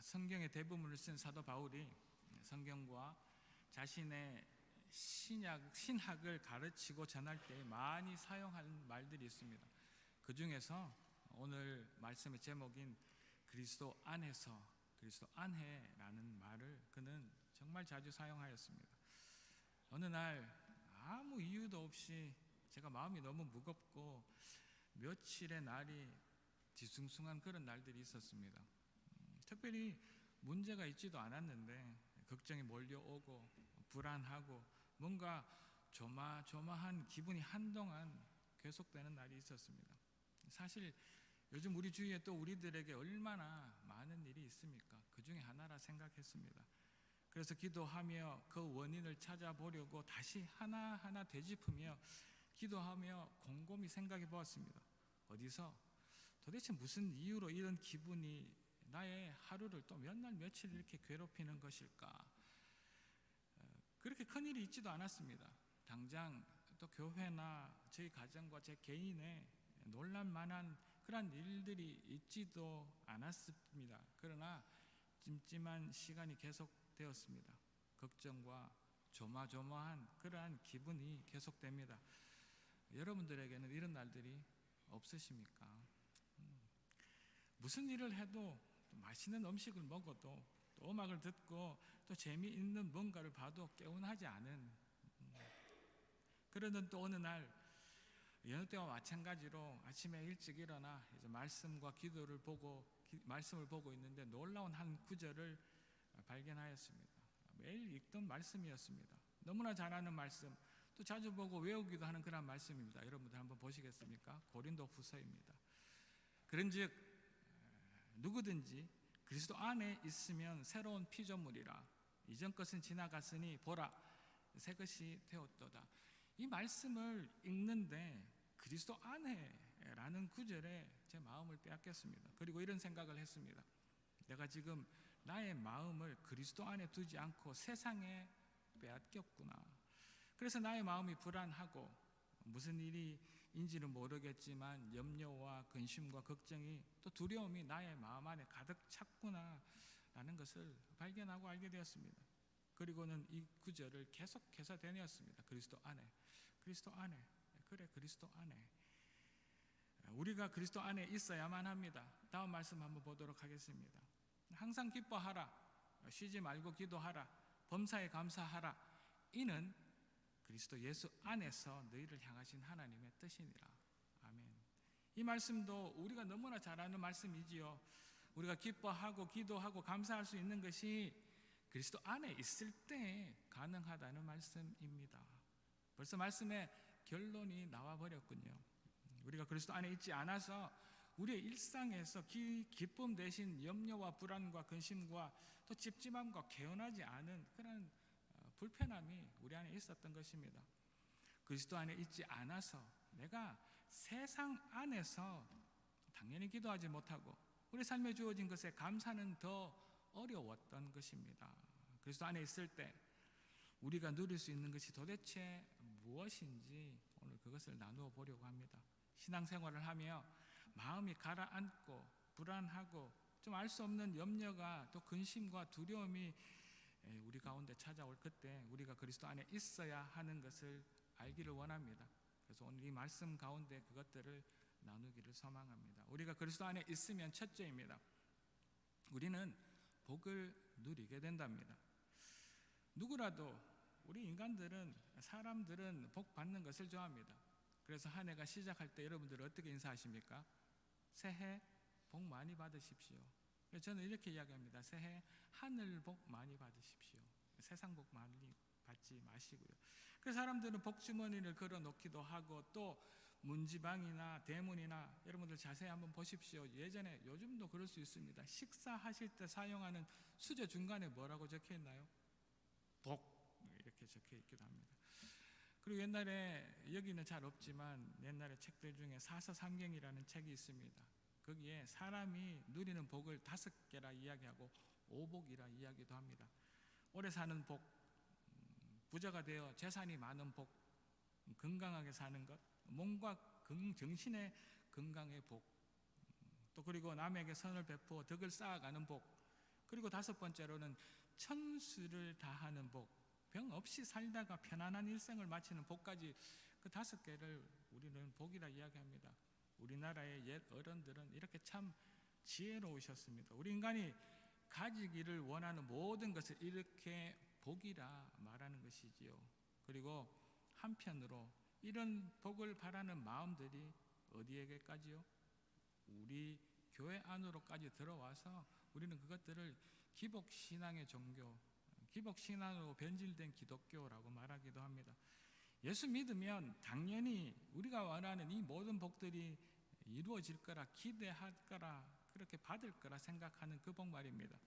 성경의 대부분을 쓴 사도 바울이 성경과 자신의 신학을 가르치고 전할 때 많이 사용한 말들이 있습니다. 그 중에서 오늘 말씀의 제목인 그리스도 안에서, 그리스도 안에라는 말을 그는 정말 자주 사용하였습니다. 어느 날 아무 이유도 없이 제가 마음이 너무 무겁고 며칠의 날이 뒤숭숭한 그런 날들이 있었습니다. 특별히 문제가 있지도 않았는데 걱정이 몰려오고 불안하고 뭔가 조마조마한 기분이 한동안 계속되는 날이 있었습니다. 사실 요즘 우리 주위에 또 우리들에게 얼마나 많은 일이 있습니까? 그 중에 하나라 생각했습니다. 그래서 기도하며 그 원인을 찾아보려고 다시 하나하나 되짚으며 기도하며 곰곰이 생각해 보았습니다. 어디서 도대체 무슨 이유로 이런 기분이 나의 하루를 또 몇 날 며칠 이렇게 괴롭히는 것일까? 그렇게 큰 일이 있지도 않았습니다. 당장 또 교회나 저희 가정과 제 개인의 놀랄만한 그런 일들이 있지도 않았습니다. 그러나 찜찜한 시간이 계속되었습니다. 걱정과 조마조마한 그러한 기분이 계속됩니다. 여러분들에게는 이런 날들이 없으십니까? 무슨 일을 해도 맛있는 음식을 먹어도 또 음악을 듣고 또 재미있는 뭔가를 봐도 개운하지 않은 그러던 또 어느 날 여느 때와 마찬가지로 아침에 일찍 일어나 이제 말씀과 기도를 보고 말씀을 보고 있는데 놀라운 한 구절을 발견하였습니다. 매일 읽던 말씀이었습니다. 너무나 잘 아는 말씀, 또 자주 보고 외우기도 하는 그런 말씀입니다. 여러분들 한번 보시겠습니까? 고린도 후서입니다. 그런즉 누구든지 그리스도 안에 있으면 새로운 피조물이라 이전 것은 지나갔으니 보라 새 것이 되었도다. 이 말씀을 읽는데 그리스도 안에라는 구절에 제 마음을 빼앗겼습니다. 그리고 이런 생각을 했습니다. 내가 지금 나의 마음을 그리스도 안에 두지 않고 세상에 빼앗겼구나. 그래서 나의 마음이 불안하고 무슨 일인지는 모르겠지만 염려와 근심과 걱정이 또 두려움이 나의 마음 안에 가득 찼구나 라는 것을 발견하고 알게 되었습니다. 그리고는 이 구절을 계속해서 되뇌었습니다. 그리스도 안에, 그리스도 안에, 그래 그리스도 안에. 우리가 그리스도 안에 있어야만 합니다. 다음 말씀 한번 보도록 하겠습니다. 항상 기뻐하라, 쉬지 말고 기도하라, 범사에 감사하라. 이는 그리스도 예수 안에서 너희를 향하신 하나님의 뜻이니라. 아멘. 이 말씀도 우리가 너무나 잘 아는 말씀이지요. 우리가 기뻐하고 기도하고 감사할 수 있는 것이 그리스도 안에 있을 때 가능하다는 말씀입니다. 벌써 말씀의 결론이 나와 버렸군요. 우리가 그리스도 안에 있지 않아서 우리의 일상에서 기쁨 대신 염려와 불안과 근심과 또 찝찝함과 개운하지 않은 그런 불편함이 우리 안에 있었던 것입니다. 그리스도 안에 있지 않아서 내가 세상 안에서 당연히 기도하지 못하고 우리 삶에 주어진 것에 감사는 더 어려웠던 것입니다. 그리스도 안에 있을 때 우리가 누릴 수 있는 것이 도대체 무엇인지 오늘 그것을 나누어 보려고 합니다. 신앙생활을 하며 마음이 가라앉고 불안하고 좀 알 수 없는 염려가 또 근심과 두려움이 우리 가운데 찾아올 그때 우리가 그리스도 안에 있어야 하는 것을 알기를 원합니다. 그래서 오늘 이 말씀 가운데 그것들을 나누기를 소망합니다. 우리가 그리스도 안에 있으면 첫째입니다. 우리는 복을 누리게 된답니다. 누구라도 우리 인간들은 사람들은 복 받는 것을 좋아합니다. 그래서 한 해가 시작할 때 여러분들 어떻게 인사하십니까? 새해 복 많이 받으십시오. 저는 이렇게 이야기합니다. 새해 하늘 복 많이 받으십시오. 세상 복 많이 받지 마시고요. 그래서 사람들은 복주머니를 걸어놓기도 하고 또 문지방이나 대문이나 여러분들 자세히 한번 보십시오. 예전에 요즘도 그럴 수 있습니다. 식사하실 때 사용하는 수저 중간에 뭐라고 적혀 있나요? 복 이렇게 적혀 있기도 합니다. 그리고 옛날에 여기는 잘 없지만 옛날에 책들 중에 사서삼경이라는 책이 있습니다. 거기에 사람이 누리는 복을 5개라 이야기하고 오복이라 이야기도 합니다. 오래 사는 복, 부자가 되어 재산이 많은 복, 건강하게 사는 것, 몸과 정신의 건강의 복, 또 그리고 남에게 선을 베푸어 덕을 쌓아가는 복, 그리고 5번째로는 천수를 다하는 복, 병 없이 살다가 편안한 일생을 마치는 복까지 그 5개를 우리는 복이라 이야기합니다. 우리나라의 옛 어른들은 이렇게 참 지혜로우셨습니다. 우리 인간이 가지기를 원하는 모든 것을 이렇게 복이라 말하는 것이지요. 그리고 한편으로 이런 복을 바라는 마음들이 어디에게까지요? 우리 교회 안으로까지 들어와서 우리는 그것들을 기복신앙의 종교, 기복신앙으로 변질된 기독교라고 말하기도 합니다. 예수 믿으면 당연히 우리가 원하는 이 모든 복들이 이루어질 거라 기대할 거라 그렇게 받을 거라 생각하는 그 복 말입니다.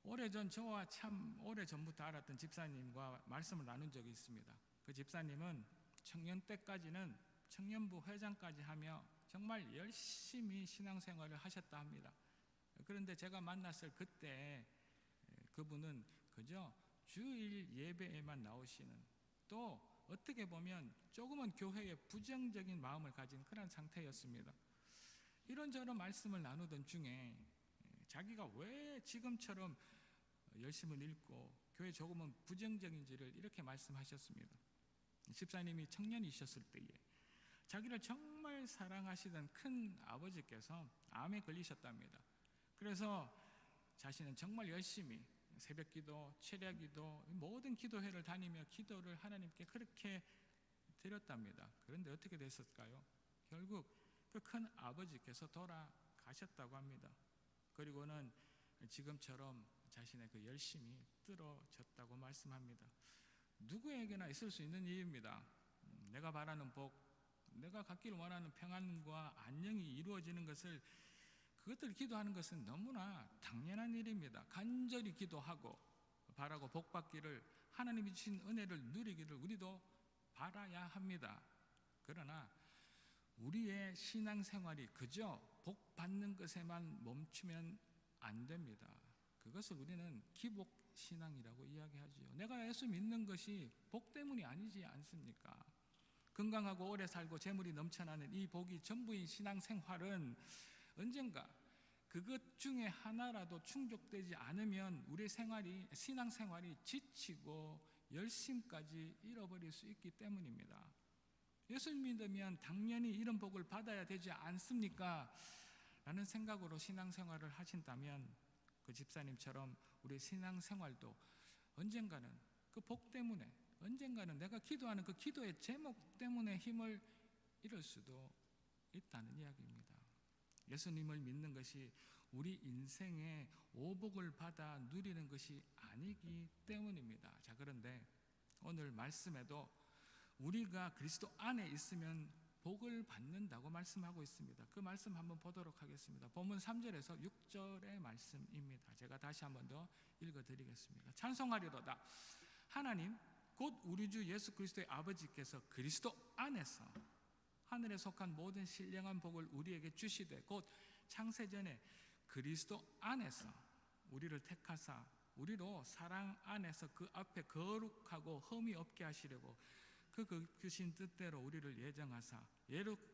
오래전 저와 참 오래전부터 알았던 집사님과 말씀을 나눈 적이 있습니다. 그 집사님은 청년 때까지는 청년부 회장까지 하며 정말 열심히 신앙생활을 하셨다 합니다. 그런데 제가 만났을 그때 그분은 그저 주일 예배에만 나오시는, 또 어떻게 보면 조금은 교회에 부정적인 마음을 가진 그런 상태였습니다. 이런저런 말씀을 나누던 중에 자기가 왜 지금처럼 열심을 잃고 교회 조금은 부정적인지를 이렇게 말씀하셨습니다. 집사님이 청년이셨을 때에 자기를 정말 사랑하시던 큰 아버지께서 암에 걸리셨답니다. 그래서 자신은 정말 열심히 새벽기도, 철야기도, 모든 기도회를 다니며 기도를 하나님께 그렇게 드렸답니다. 그런데 어떻게 됐을까요? 결국 그 큰 아버지께서 돌아가셨다고 합니다. 그리고는 지금처럼 자신의 그 열심이 떨어졌다고 말씀합니다. 누구에게나 있을 수 있는 일입니다. 내가 바라는 복, 내가 갖기를 원하는 평안과 안녕이 이루어지는 것을, 그것들을 기도하는 것은 너무나 당연한 일입니다. 간절히 기도하고 바라고 복 받기를, 하나님이 주신 은혜를 누리기를 우리도 바라야 합니다. 그러나 우리의 신앙생활이 그저 복 받는 것에만 멈추면 안 됩니다. 그것을 우리는 기복신앙이라고 이야기하지요. 내가 예수 믿는 것이 복 때문이 아니지 않습니까? 건강하고 오래 살고 재물이 넘쳐나는 이 복이 전부인 신앙생활은 언젠가 그것 중에 하나라도 충족되지 않으면 우리 신앙생활이 지치고 열심까지 잃어버릴 수 있기 때문입니다. 예수 믿으면 당연히 이런 복을 받아야 되지 않습니까? 라는 생각으로 신앙생활을 하신다면 그 집사님처럼 우리 신앙생활도 언젠가는 그 복 때문에, 언젠가는 내가 기도하는 그 기도의 제목 때문에 힘을 잃을 수도 있다는 이야기입니다. 예수님을 믿는 것이 우리 인생의 오복을 받아 누리는 것이 아니기 때문입니다. 자, 그런데 오늘 말씀에도 우리가 그리스도 안에 있으면 복을 받는다고 말씀하고 있습니다. 그 말씀 한번 보도록 하겠습니다. 본문 3절에서 6절의 말씀입니다. 제가 다시 한번 더 읽어드리겠습니다. 찬송하리로다. 하나님 곧 우리 주 예수 그리스도의 아버지께서 그리스도 안에서 하늘에 속한 모든 신령한 복을 우리에게 주시되, 곧 창세전에 그리스도 안에서 우리를 택하사 우리로 사랑 안에서 그 앞에 거룩하고 흠이 없게 하시려고 그 크신 뜻대로 우리를 예정하사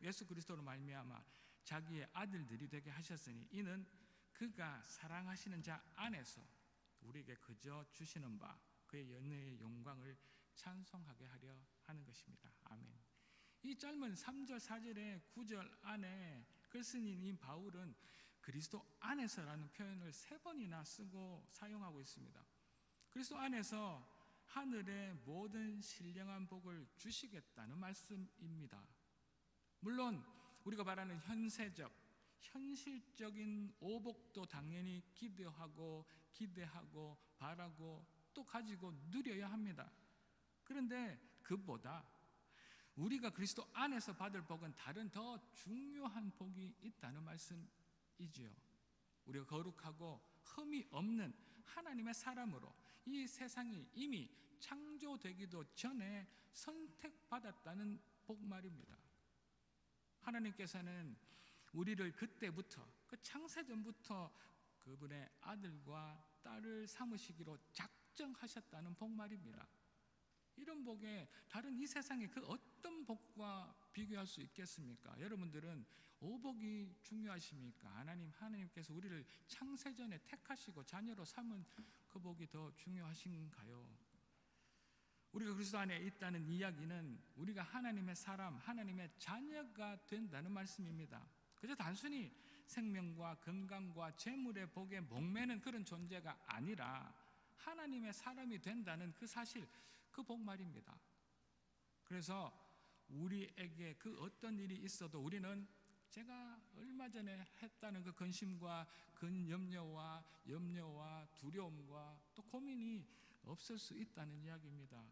예수 그리스도로 말미암아 자기의 아들들이 되게 하셨으니, 이는 그가 사랑하시는 자 안에서 우리에게 그저 주시는 바 그의 연애의 영광을 찬송하게 하려 하는 것입니다. 아멘. 이 짧은 3절, 4절의 9절 안에 글쓴이인 바울은 그리스도 안에서라는 표현을 3번이나 쓰고 사용하고 있습니다. 그리스도 안에서 하늘의 모든 신령한 복을 주시겠다는 말씀입니다. 물론 우리가 말하는 현실적인 오복도 당연히 기대하고 바라고 또 가지고 누려야 합니다. 그런데 그보다 우리가 그리스도 안에서 받을 복은 다른 더 중요한 복이 있다는 말씀이지요. 우리가 거룩하고 흠이 없는 하나님의 사람으로 이 세상이 이미 창조되기도 전에 선택받았다는 복 말입니다. 하나님께서는 우리를 그때부터, 그 창세전부터 그분의 아들과 딸을 삼으시기로 작정하셨다는 복 말입니다. 이런 복에 다른 이 세상의 그 어떤 복과 비교할 수 있겠습니까? 여러분들은 오복이 중요하십니까? 하나님께서 우리를 창세전에 택하시고 자녀로 삼은 그 복이 더 중요하신가요? 우리가 그리스도 안에 있다는 이야기는 우리가 하나님의 사람, 하나님의 자녀가 된다는 말씀입니다. 그저 단순히 생명과 건강과 재물의 복에 목매는 그런 존재가 아니라 하나님의 사람이 된다는 그 사실, 그 복 말입니다. 그래서 우리에게 그 어떤 일이 있어도 우리는 제가 얼마 전에 했다는 그 근심과 근염려와 염려와 두려움과 또 고민이 없을 수 있다는 이야기입니다.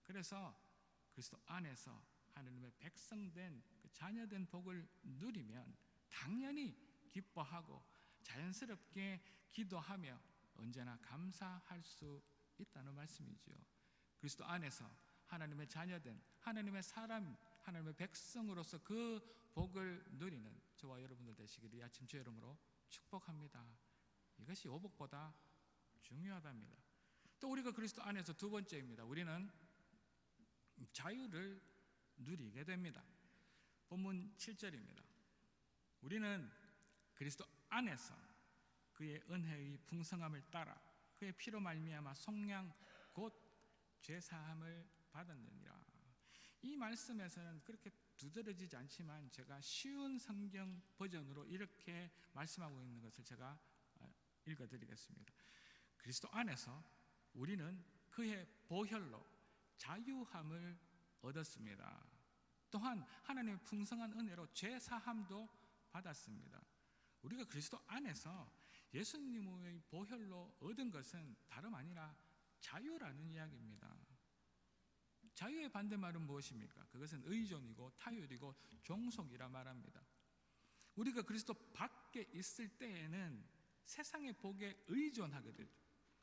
그래서 그리스도 안에서 하나님의 백성된 그 자녀된 복을 누리면 당연히 기뻐하고 자연스럽게 기도하며 언제나 감사할 수 있다는 말씀이지요. 그리스도 안에서 하나님의 자녀된 하나님의 사람, 하나님의 백성으로서 그 복을 누리는 저와 여러분들 되시기를 이 아침 주의 이름으로 축복합니다. 이것이 오복보다 중요하답니다. 또 우리가 그리스도 안에서 두 번째입니다. 우리는 자유를 누리게 됩니다. 본문 7절입니다. 우리는 그리스도 안에서 그의 은혜의 풍성함을 따라 그의 피로 말미암아 속량 곧 죄사함을 받았느니라. 이 말씀에서는 그렇게 두드러지지 않지만 제가 쉬운 성경 버전으로 이렇게 말씀하고 있는 것을 제가 읽어드리겠습니다. 그리스도 안에서 우리는 그의 보혈로 자유함을 얻었습니다. 또한 하나님의 풍성한 은혜로 죄사함도 받았습니다. 우리가 그리스도 안에서 예수님의 보혈로 얻은 것은 다름 아니라 자유라는 이야기입니다. 자유의 반대말은 무엇입니까? 그것은 의존이고 타율이고 종속이라 말합니다. 우리가 그리스도 밖에 있을 때에는 세상의 복에 의존하게 되죠.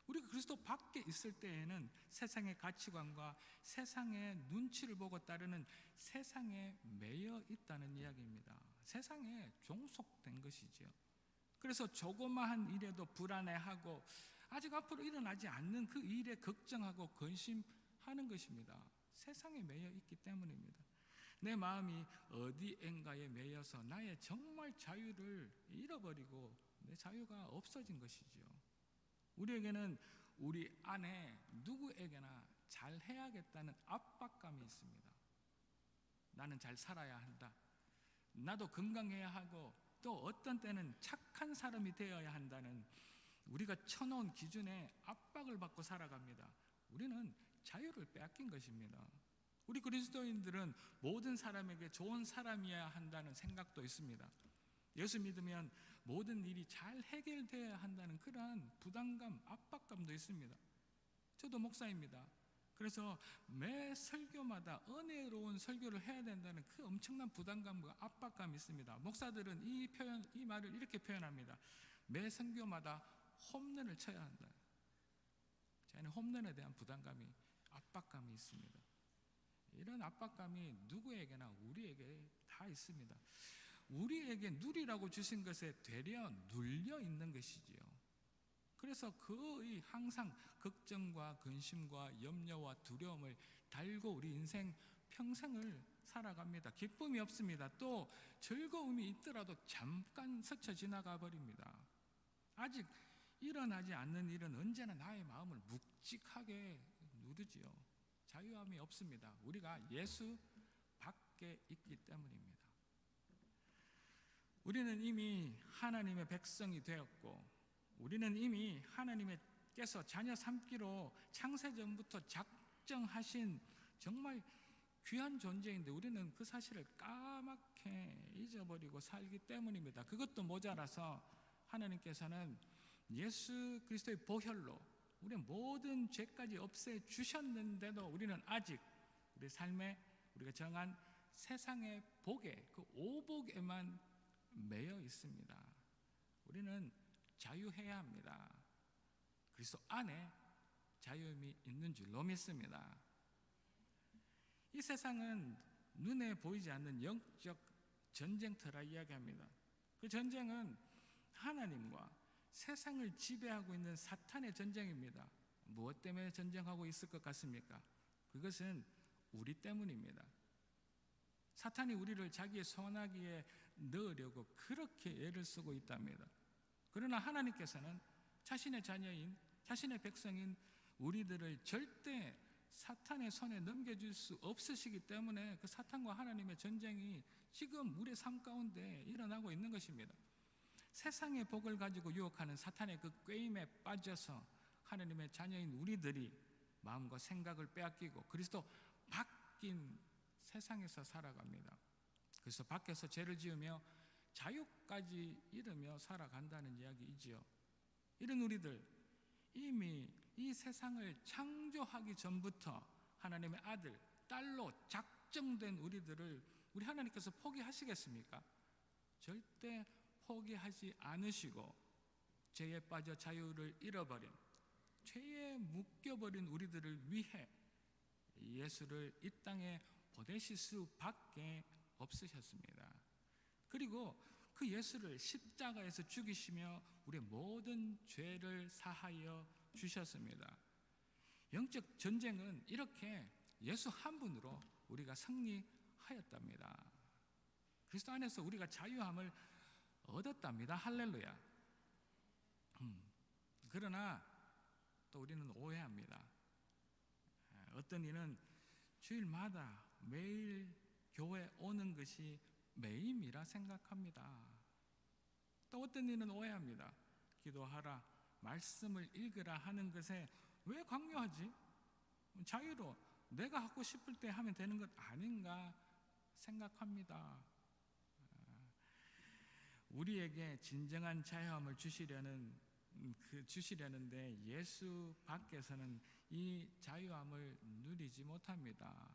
우리가 그리스도 밖에 있을 때에는 세상의 가치관과 세상의 눈치를 보고 따르는 세상에 매여 있다는 이야기입니다. 세상에 종속된 것이지요. 그래서 조그마한 일에도 불안해하고 아직 앞으로 일어나지 않는 그 일에 걱정하고 근심하는 것입니다. 세상에 매여 있기 때문입니다. 내 마음이 어디엔가에 매여서 나의 정말 자유를 잃어버리고 내 자유가 없어진 것이지요. 우리에게는 우리 안에 누구에게나 잘 해야겠다는 압박감이 있습니다. 나는 잘 살아야 한다. 나도 건강해야 하고 또 어떤 때는 착한 사람이 되어야 한다는 우리가 쳐놓은 기준에 압박을 받고 살아갑니다. 우리는 자유를 빼앗긴 것입니다. 우리 그리스도인들은 모든 사람에게 좋은 사람이어야 한다는 생각도 있습니다. 예수 믿으면 모든 일이 잘 해결되어야 한다는 그러한 부담감, 압박감도 있습니다. 저도 목사입니다. 그래서 매 설교마다 은혜로운 설교를 해야 된다는 그 엄청난 부담감과 압박감이 있습니다. 목사들은 이 말을 이렇게 표현합니다. 매 설교마다 홈런을 쳐야 한다. 저는 홈런에 대한 부담감이, 압박감이 있습니다. 이런 압박감이 누구에게나 우리에게 다 있습니다. 우리에게 누리라고 주신 것에 되려 눌려 있는 것이지요. 그래서 그의 항상 걱정과 근심과 염려와 두려움을 달고 우리 인생 평생을 살아갑니다. 기쁨이 없습니다. 또 즐거움이 있더라도 잠깐 스쳐 지나가 버립니다. 아직 일어나지 않는 일은 언제나 나의 마음을 묵직하게 누르지요. 자유함이 없습니다. 우리가 예수 밖에 있기 때문입니다. 우리는 이미 하나님의 백성이 되었고 우리는 이미 하나님께서 자녀 삼기로 창세전부터 작정하신 정말 귀한 존재인데 우리는 그 사실을 까맣게 잊어버리고 살기 때문입니다. 그것도 모자라서 하나님께서는 예수 그리스도의 보혈로 우리의 모든 죄까지 없애주셨는데도 우리는 아직 우리 삶에 우리가 정한 세상의 복에, 그 오복에만 매여 있습니다. 우리는 자유해야 합니다. 그리스도 안에 자유함이 있는 줄로 믿습니다. 이 세상은 눈에 보이지 않는 영적 전쟁터라 이야기합니다. 그 전쟁은 하나님과 세상을 지배하고 있는 사탄의 전쟁입니다. 무엇 때문에 전쟁하고 있을 것 같습니까? 그것은 우리 때문입니다. 사탄이 우리를 자기의 소나기에 넣으려고 그렇게 애를 쓰고 있답니다. 그러나 하나님께서는 자신의 자녀인, 자신의 백성인 우리들을 절대 사탄의 손에 넘겨줄 수 없으시기 때문에 그 사탄과 하나님의 전쟁이 지금 우리의 삶 가운데 일어나고 있는 것입니다. 세상의 복을 가지고 유혹하는 사탄의 그 꾀임에 빠져서 하나님의 자녀인 우리들이 마음과 생각을 빼앗기고 그리스도 바뀐 세상에서 살아갑니다. 그래서 밖에서 죄를 지으며 자유까지 잃으며 살아간다는 이야기이지요. 이런 우리들, 이미 이 세상을 창조하기 전부터 하나님의 아들, 딸로 작정된 우리들을 우리 하나님께서 포기하시겠습니까? 절대 포기하지 않으시고 죄에 빠져 자유를 잃어버린, 죄에 묶여버린 우리들을 위해 예수를 이 땅에 보내실 수밖에 없으셨습니다. 그리고 그 예수를 십자가에서 죽이시며 우리의 모든 죄를 사하여 주셨습니다. 영적 전쟁은 이렇게 예수 한 분으로 우리가 승리하였답니다. 그리스도 안에서 우리가 자유함을 얻었답니다. 할렐루야. 그러나 또 우리는 오해합니다. 어떤 이는 주일마다 매일 교회 오는 것이 매임이라 생각합니다. 또 어떤 이는 오해합니다. 기도하라, 말씀을 읽으라 하는 것에 왜 강요하지? 자유로 내가 하고 싶을 때 하면 되는 것 아닌가 생각합니다. 우리에게 진정한 자유함을 주시려는데 예수 밖에서는 이 자유함을 누리지 못합니다.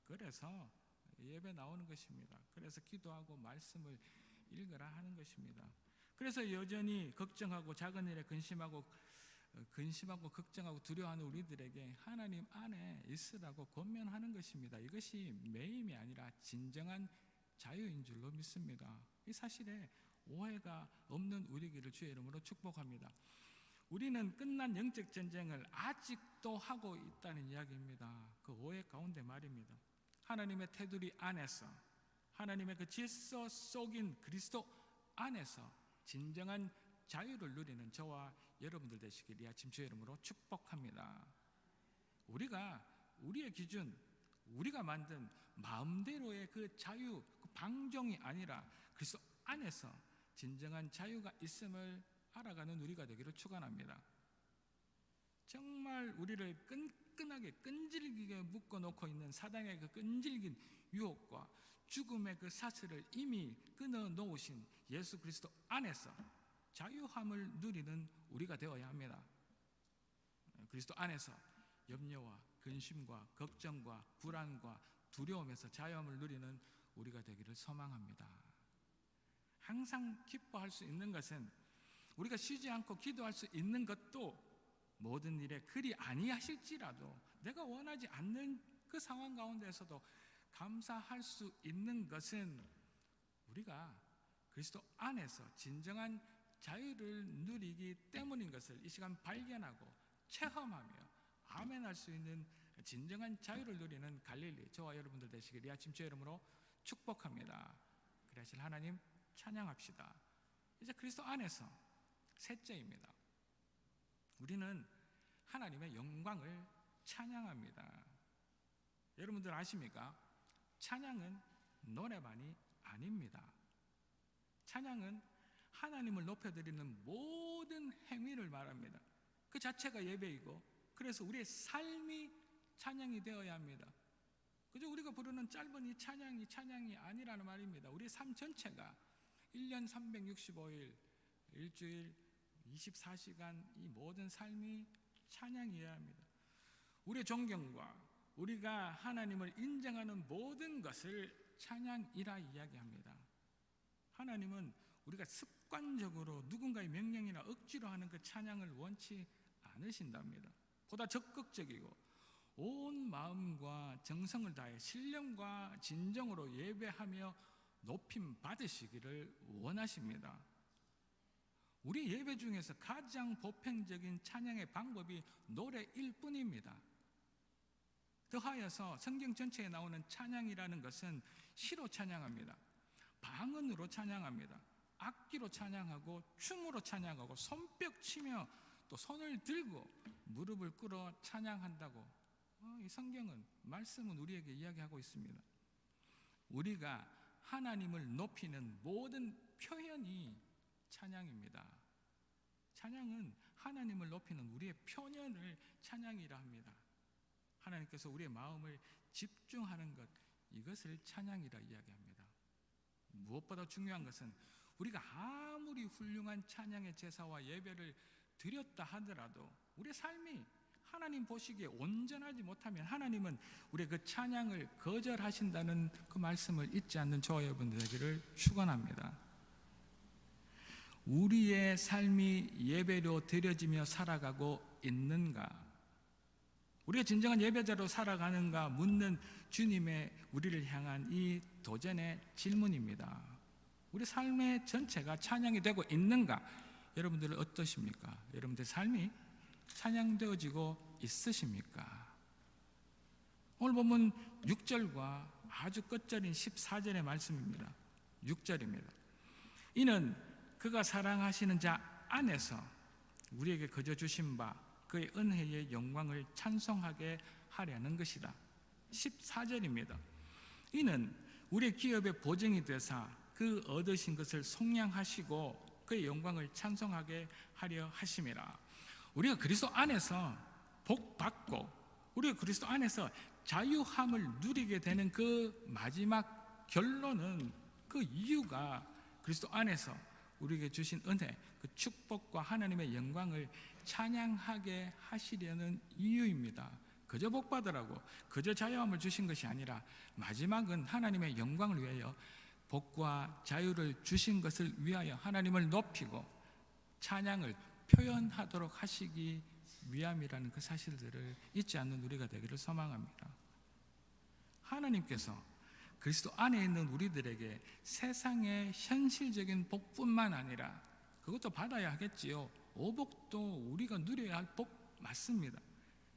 그래서 예배 나오는 것입니다. 그래서 기도하고 말씀을 읽으라 하는 것입니다. 그래서 여전히 걱정하고 작은 일에 근심하고 걱정하고 두려워하는 우리들에게 하나님 안에 있으라고 권면하는 것입니다. 이것이 매임이 아니라 진정한 자유인 줄로 믿습니다. 이 사실에 오해가 없는 우리기를 주의 이름으로 축복합니다. 우리는 끝난 영적 전쟁을 아직도 하고 있다는 이야기입니다. 그 오해 가운데 말입니다. 하나님의 테두리 안에서, 하나님의 그 질서 속인 그리스도 안에서 진정한 자유를 누리는 저와 여러분들 되시길 이 아침 주의 이름으로 축복합니다. 우리가 우리의 기준, 우리가 만든 마음대로의 그 자유, 그 방종이 아니라 그리스도 안에서 진정한 자유가 있음을 알아가는 우리가 되기를 축원합니다. 정말 우리를 끈끈하게 끈질기게 묶어놓고 있는 사단의 그 끈질긴 유혹과 죽음의 그 사슬을 이미 끊어 놓으신 예수 그리스도 안에서 자유함을 누리는 우리가 되어야 합니다. 그리스도 안에서 염려와 근심과 걱정과 불안과 두려움에서 자유함을 누리는 우리가 되기를 소망합니다. 항상 기뻐할 수 있는 것은 우리가 쉬지 않고 기도할 수 있는 것도 모든 일에 그리 아니하실지라도 내가 원하지 않는 그 상황 가운데서도 감사할 수 있는 것은 우리가 그리스도 안에서 진정한 자유를 누리기 때문인 것을 이 시간 발견하고 체험하며 아멘할 수 있는 진정한 자유를 누리는 갈릴리 저와 여러분들 되시길 이 아침 주의 이름으로 축복합니다. 그러실 하나님 찬양합시다. 이제 그리스도 안에서 셋째입니다. 우리는 하나님의 영광을 찬양합니다. 여러분들 아십니까? 찬양은 노래만이 아닙니다. 찬양은 하나님을 높여드리는 모든 행위를 말합니다. 그 자체가 예배이고 그래서 우리의 삶이 찬양이 되어야 합니다. 그저 우리가 부르는 짧은 이 찬양이 아니라는 말입니다. 우리의 삶 전체가 1년 365일 일주일 24시간 이 모든 삶이 찬양이어야 합니다. 우리의 존경과 우리가 하나님을 인정하는 모든 것을 찬양이라 이야기합니다. 하나님은 우리가 습관적으로 누군가의 명령이나 억지로 하는 그 찬양을 원치 않으신답니다. 보다 적극적이고 온 마음과 정성을 다해 신령과 진정으로 예배하며 높임 받으시기를 원하십니다. 우리 예배 중에서 가장 보편적인 찬양의 방법이 노래일 뿐입니다. 더하여서 성경 전체에 나오는 찬양이라는 것은 시로 찬양합니다. 방언으로 찬양합니다. 악기로 찬양하고 춤으로 찬양하고 손뼉 치며 또 손을 들고 무릎을 꿇어 찬양한다고 이 성경은, 말씀은 우리에게 이야기하고 있습니다. 우리가 하나님을 높이는 모든 표현이 찬양입니다. 찬양은 하나님을 높이는 우리의 표현을 찬양이라 합니다. 하나님께서 우리의 마음을 집중하는 것, 이것을 찬양이라 이야기합니다. 무엇보다 중요한 것은 우리가 아무리 훌륭한 찬양의 제사와 예배를 드렸다 하더라도 우리의 삶이 하나님 보시기에 온전하지 못하면 하나님은 우리의 그 찬양을 거절하신다는 그 말씀을 잊지 않는 저와 여러분들 되기를 축원합니다. 우리의 삶이 예배로 드려지며 살아가고 있는가? 우리가 진정한 예배자로 살아가는가 묻는 주님의 우리를 향한 이 도전의 질문입니다. 우리 삶의 전체가 찬양이 되고 있는가? 여러분들은 어떠십니까? 여러분들 삶이 찬양되어지고 있으십니까? 오늘 보면 6절과 아주 끝절인 14절의 말씀입니다. 6절입니다. 이는 그가 사랑하시는 자 안에서 우리에게 거저 주신 바 그의 은혜의 영광을 찬송하게 하려는 것이다. 14절입니다. 이는 우리의 기업의 보증이 되사 그 얻으신 것을 속량하시고 그의 영광을 찬송하게 하려 하심이라. 우리가 그리스도 안에서 복받고 우리가 그리스도 안에서 자유함을 누리게 되는 그 마지막 결론은, 그 이유가 그리스도 안에서 우리에게 주신 은혜, 그 축복과 하나님의 영광을 찬양하게 하시려는 이유입니다. 그저 복받으라고, 그저 자유함을 주신 것이 아니라 마지막은 하나님의 영광을 위하여 복과 자유를 주신 것을 위하여 하나님을 높이고 찬양을 표현하도록 하시기 위함이라는 그 사실들을 잊지 않는 우리가 되기를 소망합니다. 하나님께서 그리스도 안에 있는 우리들에게 세상의 현실적인 복뿐만 아니라, 그것도 받아야 하겠지요, 오복도 우리가 누려야 할 복 맞습니다.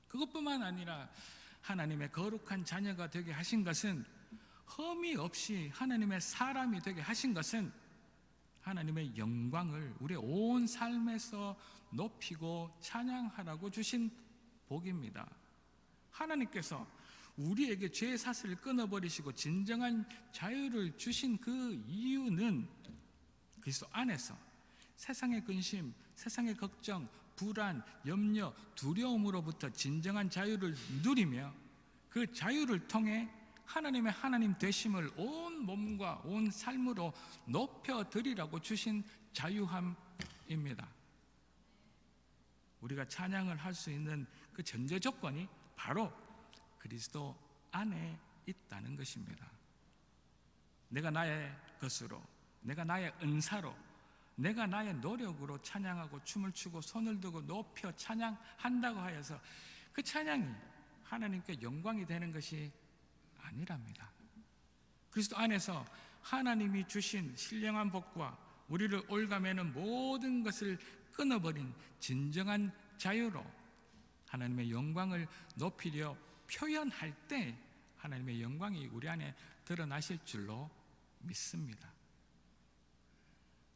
그것뿐만 아니라 하나님의 거룩한 자녀가 되게 하신 것은, 흠이 없이 하나님의 사람이 되게 하신 것은 하나님의 영광을 우리의 온 삶에서 높이고 찬양하라고 주신 복입니다. 하나님께서 우리에게 죄의 사슬을 끊어버리시고 진정한 자유를 주신 그 이유는 그리스도 안에서 세상의 근심, 세상의 걱정, 불안, 염려, 두려움으로부터 진정한 자유를 누리며 그 자유를 통해 하나님의 하나님 되심을 온 몸과 온 삶으로 높여드리라고 주신 자유함입니다. 우리가 찬양을 할 수 있는 그 전제 조건이 바로 그리스도 안에 있다는 것입니다. 내가 나의 것으로, 내가 나의 은사로, 내가 나의 노력으로 찬양하고 춤을 추고 손을 들고 높여 찬양한다고 하여서 그 찬양이 하나님께 영광이 되는 것이 아니랍니다. 그리스도 안에서 하나님이 주신 신령한 복과 우리를 올가매는 모든 것을 끊어버린 진정한 자유로 하나님의 영광을 높이려 표현할 때 하나님의 영광이 우리 안에 드러나실 줄로 믿습니다.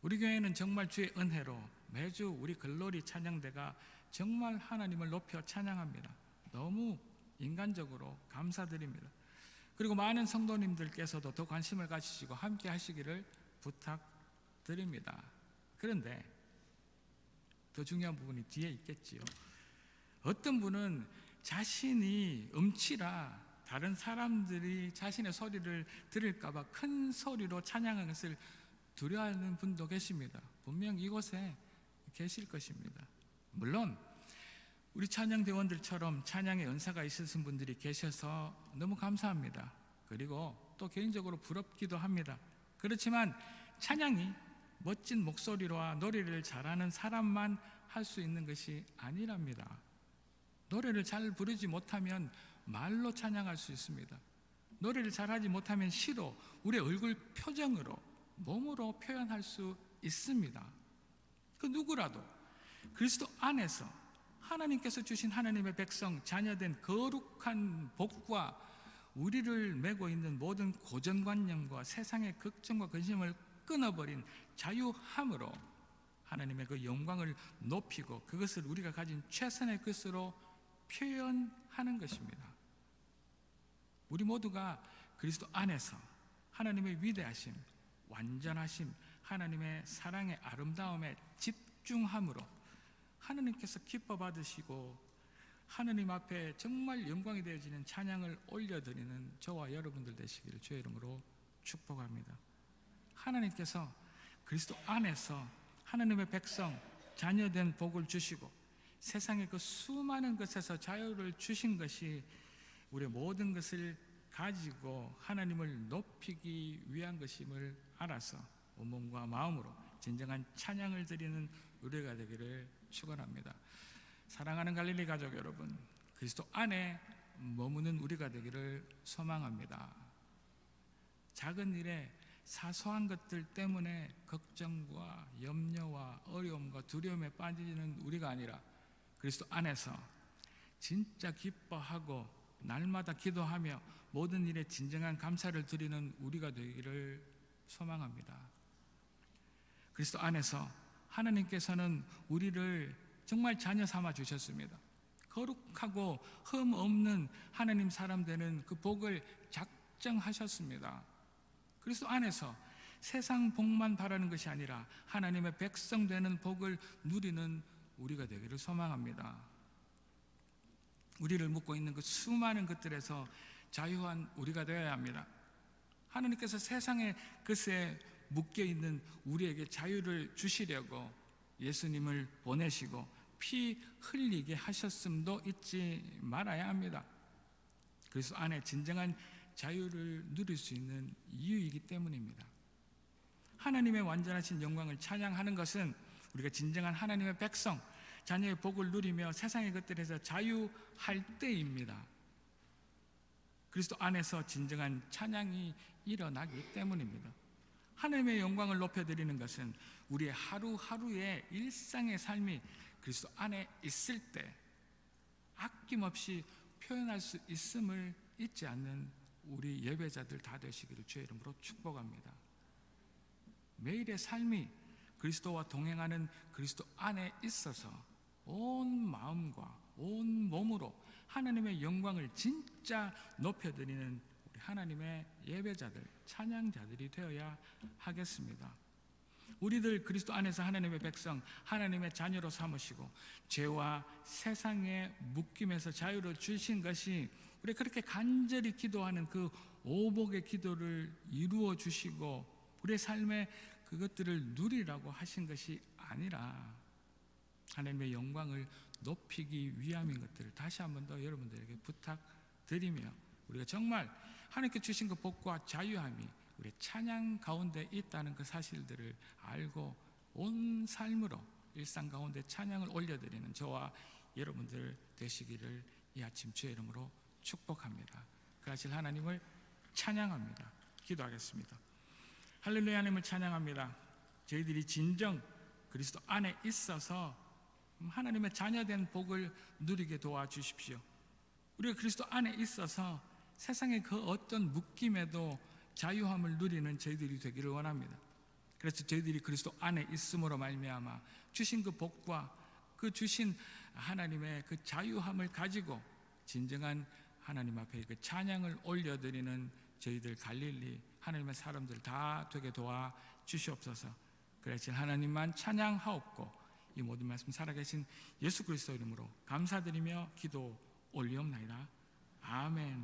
우리 교회는 정말 주의 은혜로 매주 우리 글로리 찬양대가 정말 하나님을 높여 찬양합니다. 너무 인간적으로 감사드립니다. 그리고 많은 성도님들께서도 더 관심을 가지시고 함께 하시기를 부탁드립니다. 그런데 더 중요한 부분이 뒤에 있겠지요. 어떤 분은 자신이 음치라 다른 사람들이 자신의 소리를 들을까 봐 큰 소리로 찬양하는 것을 두려워하는 분도 계십니다. 분명 이곳에 계실 것입니다. 물론 우리 찬양대원들처럼 찬양의 은사가 있으신 분들이 계셔서 너무 감사합니다. 그리고 또 개인적으로 부럽기도 합니다. 그렇지만 찬양이 멋진 목소리와 노래를 잘하는 사람만 할 수 있는 것이 아니랍니다. 노래를 잘 부르지 못하면 말로 찬양할 수 있습니다. 노래를 잘하지 못하면 시로, 우리의 얼굴 표정으로, 몸으로 표현할 수 있습니다. 그 누구라도 그리스도 안에서 하나님께서 주신 하나님의 백성, 자녀된 거룩한 복과 우리를 메고 있는 모든 고정관념과 세상의 걱정과 근심을 끊어버린 자유함으로 하나님의 그 영광을 높이고 그것을 우리가 가진 최선의 것으로 표현하는 것입니다. 우리 모두가 그리스도 안에서 하나님의 위대하심, 완전하심, 하나님의 사랑의 아름다움에 집중함으로 하나님께서 기뻐 받으시고 하나님 앞에 정말 영광이 되어지는 찬양을 올려드리는 저와 여러분들 되시기를 주의 이름으로 축복합니다. 하나님께서 그리스도 안에서 하나님의 백성, 자녀된 복을 주시고 세상의 그 수많은 것에서 자유를 주신 것이 우리의 모든 것을 가지고 하나님을 높이기 위한 것임을 알아서 온몸과 마음으로 진정한 찬양을 드리는 우리가 되기를 축원합니다. 사랑하는 갈릴리 가족 여러분, 그리스도 안에 머무는 우리가 되기를 소망합니다. 작은 일에 사소한 것들 때문에 걱정과 염려와 어려움과 두려움에 빠지는 우리가 아니라 그리스도 안에서 진짜 기뻐하고 날마다 기도하며 모든 일에 진정한 감사를 드리는 우리가 되기를 소망합니다. 그리스도 안에서 하나님께서는 우리를 정말 자녀 삼아 주셨습니다. 거룩하고 흠 없는 하나님 사람 되는 그 복을 작정하셨습니다. 그리스도 안에서 세상 복만 바라는 것이 아니라 하나님의 백성 되는 복을 누리는 우리가 되기를 소망합니다. 우리를 묶고 있는 그 수많은 것들에서 자유한 우리가 되어야 합니다. 하나님께서 세상의 것에 묶여 있는 우리에게 자유를 주시려고 예수님을 보내시고 피 흘리게 하셨음도 잊지 말아야 합니다. 그래서 안에 진정한 자유를 누릴 수 있는 이유이기 때문입니다. 하나님의 완전하신 영광을 찬양하는 것은 우리가 진정한 하나님의 백성, 자녀의 복을 누리며 세상의 것들에서 자유할 때입니다. 그리스도 안에서 진정한 찬양이 일어나기 때문입니다. 하나님의 영광을 높여드리는 것은 우리의 하루하루의 일상의 삶이 그리스도 안에 있을 때 아낌없이 표현할 수 있음을 잊지 않는 우리 예배자들 다 되시기를 주의 이름으로 축복합니다. 매일의 삶이 그리스도와 동행하는 그리스도 안에 있어서 온 마음과 온 몸으로 하나님의 영광을 진짜 높여드리는 우리 하나님의 예배자들, 찬양자들이 되어야 하겠습니다. 우리들 그리스도 안에서 하나님의 백성, 하나님의 자녀로 삼으시고 죄와 세상의 묶임에서 자유를 주신 것이 우리 그렇게 간절히 기도하는 그 오복의 기도를 이루어 주시고 우리의 삶에 그것들을 누리라고 하신 것이 아니라 하나님의 영광을 높이기 위함인 것들을 다시 한 번 더 여러분들에게 부탁드리며 우리가 정말 하나님께 주신 그 복과 자유함이 우리의 찬양 가운데 있다는 그 사실들을 알고 온 삶으로 일상 가운데 찬양을 올려드리는 저와 여러분들 되시기를 이 아침 주의 이름으로 축복합니다. 그 하실 하나님을 찬양합니다. 기도하겠습니다. 할렐루야. 하나님을 찬양합니다. 저희들이 진정 그리스도 안에 있어서 하나님의 자녀된 복을 누리게 도와주십시오. 우리가 그리스도 안에 있어서 세상의 그 어떤 묶임에도 자유함을 누리는 저희들이 되기를 원합니다. 그래서 저희들이 그리스도 안에 있음으로 말미암아 주신 그 복과 그 주신 하나님의 그 자유함을 가지고 진정한 하나님 앞에 그 찬양을 올려드리는 저희들 갈릴리 하나님의 사람들 다 되게 도와 주시옵소서. 그래서 하나님만 찬양하옵고 이 모든 말씀 살아계신 예수 그리스도 이름으로 감사드리며 기도 올리옵나이다. 아멘.